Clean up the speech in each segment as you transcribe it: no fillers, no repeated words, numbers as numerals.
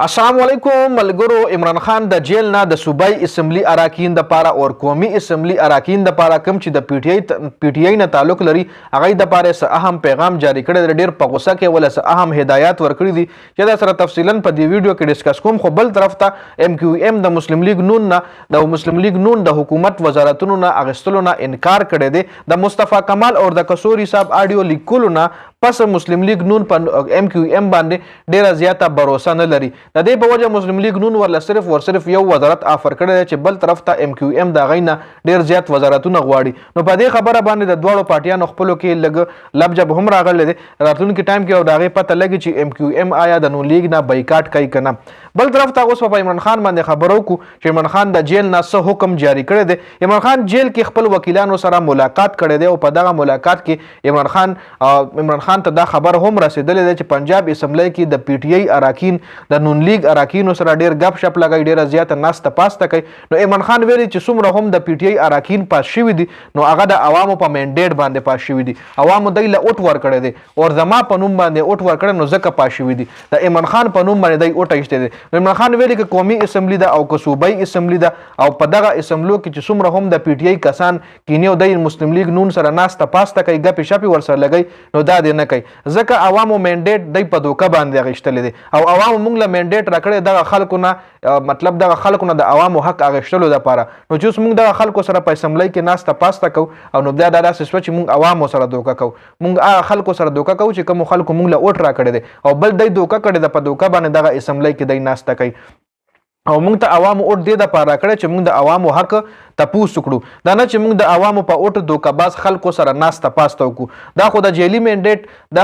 السلام علیکم ملګرو. عمران خان د جیل نه د صوبای اسمبلی اراکین د پاره او قومي اسمبلی اراکین د پاره کم چې د پی ټی آی نه تعلق لري هغه د پاره سه اهم پیغام جاری کړی. ډیر په غوسه کې ول سه اهم هدایات ورکړي دي چې دا سره تفصیلا په دې ویډیو کې ډیسکس کوم. خو بل طرف ته ام کیو ایم د مسلم لیگ نون د حکومت وزارتونو نه اغستلو نه انکار کړی دی. د مصطفی کمال او د کسوري صاحب آډیو لیکلو نه پس مسلم لیگ نون په ام کیو ایم باندې ډیره زیاته باور نه لري. د دې په وجه مسلم لیگ نون ورله صرف یو وزارت آفر کړی دی چې بل طرف ته ام کیو ایم د هغې نه ډیر زیات وزارتونه غواړي. نو په دې خبره باندې د دواړو پارټیانو خپلو کې لږ لبجب هم راغلی دی. راتلونکي ټایم کې او د هغې پته لګي چې ام کیو ایم آیا د نون لیگ نه بایکاټ کوي که نه. بل طرف ته اوس په عمران خان باندې خبرو کو چې عمران خان د جیل نه څه حکم جاری کړی دی. عمران خان جیل کې خپل وکیلانو سره ملاقات کړی دی او په دغه ملاقات کې عمران خان ته دا خبر هم رسیدلی دی چې پنجاب اسمبلی کې د پی ټی آی اراکین د نون لیگ اراکینو سره ډیر غپ شپ لګوي، ډیره زیاته ناسته پاسته کوي. نو عمران خان ویلي چې څومره هم د پی ټی آی اراکین پاس شوي دي نو هغه د عوامو په مینډیټ باندې پاس شوي دي. عوامو دی له اوټ ورکړی دی او زما په نوم باندې اوټ ورکړی نو ځکه پاس شوي دي. د عمران خان په نوم باندې دی اوټ ایستی دی. عمران خان ویلي که قومي اسمبلی ده او که صوبایي اسمبلی ده او په دغه اسمبلو کې چې څومره هم د پی ټی آی کسان کینی او د مسلم لیگ نون سره ناسته پاسته کوي، ګپې شپې ورسره لګوي، نو دا دې نه کوي. ځکه عوامو مینډیټ دی په دوکه باندې اخیستلی دی او عوامو موږ له مینډیټ راکړی دغه خلکو نه، مطلب دغه خلکو نه د عوامو حق اخیستلو دپاره. نو چې اوس موږ دغه خلکو سره په اسمبلی کې ناسته پاسته کوو او نو بیا دا داسې شوه چې موږ عوامو سره دوکه کوو. موږ هغه خلکو سره دوکه کوو چې کومو خلکو موږ له اوټ راکړی دی او بل دی دوکه کړې ده، په دوکه باندې دغه اسمبلی کې دی ناسته کوي او موږ ته عوامو اوټ دې دپاره راکړی چې موږ د عوامو حق تپوس وکړو. دا نه چې موږ د عوامو په اوټ دوکهباز خلکو سره ناسته پاسته وکړو. دا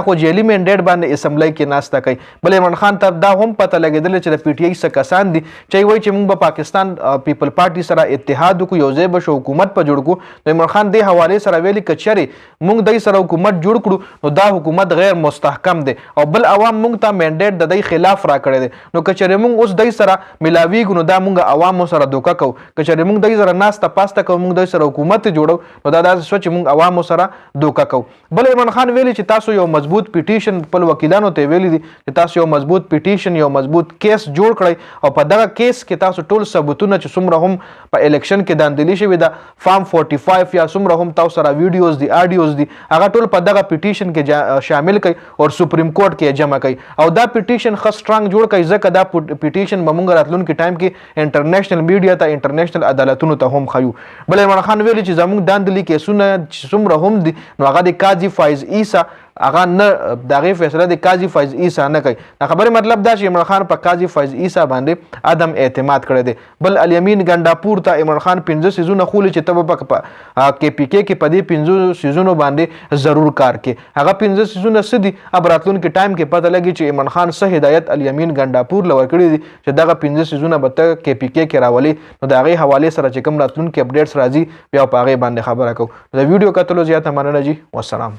خو جیلي مینډیټ باندې اسمبلی کې ناسته کوي. بل عمران خان ته دا هم پته لګېدلی چې د پی ټی آی څه کسان دي چې وایي چې موږ به پاکستان پیپل پارټي سره اتحاد وکړو، یو ځای به شو حکومت په جوړ کړو. نو عمران خان دې حوالې سره ویلي که چېرې موږ دی سره حکومت جوړ کړو نو دا حکومت غیر مستحکم دی او بل عوام موږ ته مینډیټ د دی خلاف راکړی دی. نو که چېرې موږ اوس دی سره ملاویږو نو دا موږ عوامو سره دوکه کوو. که چېرې موږ دی سره ناسته پاسته کوو، موږ دی سره حکومت جوړو، نو دا داسې شوه چې موږ عوامو سره دوکه کوو. بل عمران خان ویلي چې تاسو یو مضبوط پیټیشن خپل وکیلانو ته ویلي دي چې تاسو یو مضبوط پیټیشن، یو مضبوط کیس جوړ کړئ او په دغه کیس کې تاسو ټول ثبوتونه چې څومره هم په الیکشن کې داندلي شوي ده، فارم 45 یا څومره هم تاسو سره ویډیوز دي، آډیوز دي، هغه ټول په دغه پیټیشن کې شامل کړئ او سپریم کورټ کې جمع کړئ او دا پیټیشن ښه سټرانګ جوړ کړئ ځکه دا پیټیشن به موږ راتلونکي ټایم کې انټرنیشنل میډیا ته، انټرنیشنل عدالتونو ته هم ښیو. بل عمران خان ویلي چې زموږ داندلي کیسونه چې څومره هم دي نو هغه د قاضي فایز عیسی هغه نه د هغې فیصله د قاضي فایز عیسی نه کوي. د خبرې مطلب دا چې عمران خان په قاضي فایز عیسی باندې عدم اعتماد کړی دی. بل الیمین ګنډاپور ته عمران خان 15 سیزونه خولي چې ته به په کې پی کې په دې 15 سیزونو باندې ضرور کار کې. هغه 15 سیزونه څه دي اب راتلونکي ټایم کې پته لګي چې عمران خان څه هدایت الیمین ګنډاپور له ورکړي دي چې دغه 15 سیزونه به ته کې پی کې راولي. نو د هغې حوالې سره چې کوم راتلونکي اپډیټس راځي بیا په هغې باندې خبره کوو. د ویډیو کتلو زیاته مننه جی، والسلام.